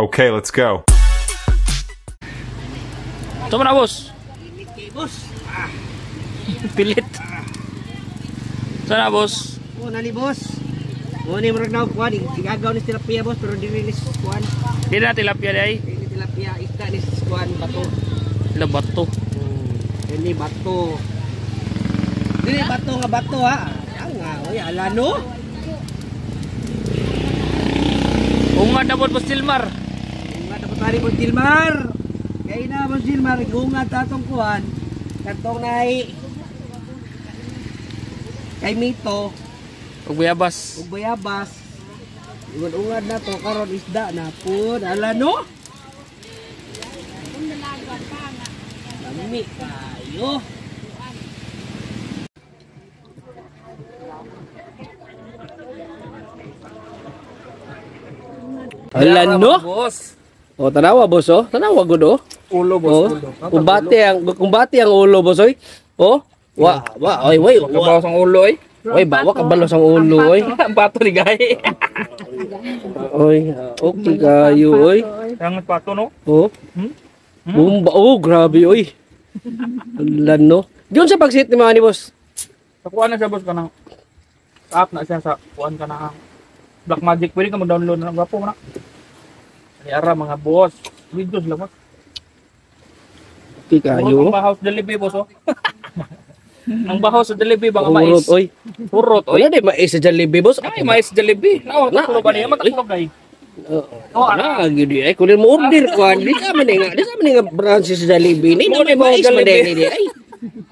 Okay, let's go. Tama na, boss. Pilit kay boss. Pilit. Sana, boss. Oh, nali boss. Oh, ni murag na kuan, igagaw ni tilapia boss pero dili ni kuan. Di na tilapia day. Dili tilapia, isda ni kuan bato. Labat to. Dili bato. Dili bato nga bato ha. Ang nga, oy alano. Ungad na, boss Silmar. Nga dapat tari boss Dilmar. Kay na boss Dilmar, gunga tatong kuan. Katong nai kay Mito, Ug bayabas. ug bayabas. Ungad na to karon isda na pud alano. Lami kayo. Alano? Boss. O tanawa boss oh. Tanawa gud oh. Ulo, Oh. boss. Ulo. Kumbati ang ulo boss oy. Oh. Wa, oy, Kabawas ang ulo, eh. Oy, bawa kabalos ang ulo oy. Ang pato ni Gay. Oy, okay kayo oy. Ang pato, no? Oh. Hmm? Bumba oh, grabe oy. Alano. Diyon sa pagsit ni mga ni boss. Sa kuha na siya, boss, ka na. Sa app na siya, sa kuhaan ka na. Black Magic, pwede ka mag-download na ng gwapo mo na. Ara, mga boss. Videos lang, boss. Okay Purot kayo. ang bahaw sa Jollibee, boss, oh. Ang bahaw sa Jollibee, baka mais. Purot oy. Purot, oy. Wala di mais sa Jollibee boss. Ay, mais sa Jollibee. Nao, Na, taklog ba niya? Mataklog, ay. Oh, ana gidi ay kunin mo order ko di sa man nga branch sa Jollibee ni Mo may ni mais man Jollibee. di ay.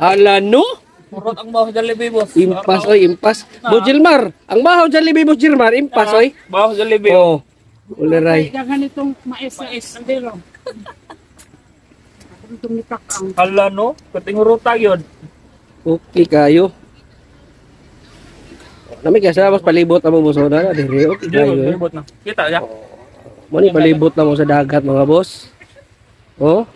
Alano? Purot ang bahaw sa Jollibee, boss. Impas oy, impas. Bujilmar, ang bahaw Jollibee Bujilmar, impas oy. Bahaw sa Jollibee, oh. Oh, uleray. Ganitong mais andero. Itong nitakang. Hala, no? Kating ruta yun. Okay kayo. Nami kaya mas palibot ang boss na diri. Okay Hindi, kayo. libot na. Kita, ya. Mo ni palibot na mo sa dagat mga boss. Oh.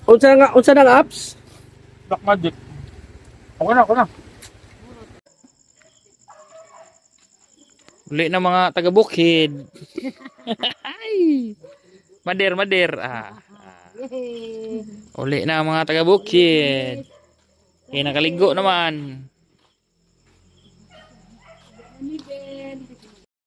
Unsa nga apps? Black Magic. Okay na, okay na. Uli na mga taga-bukid. Mader, mader. Uli na mga taga-bukid. Nakaligo naman.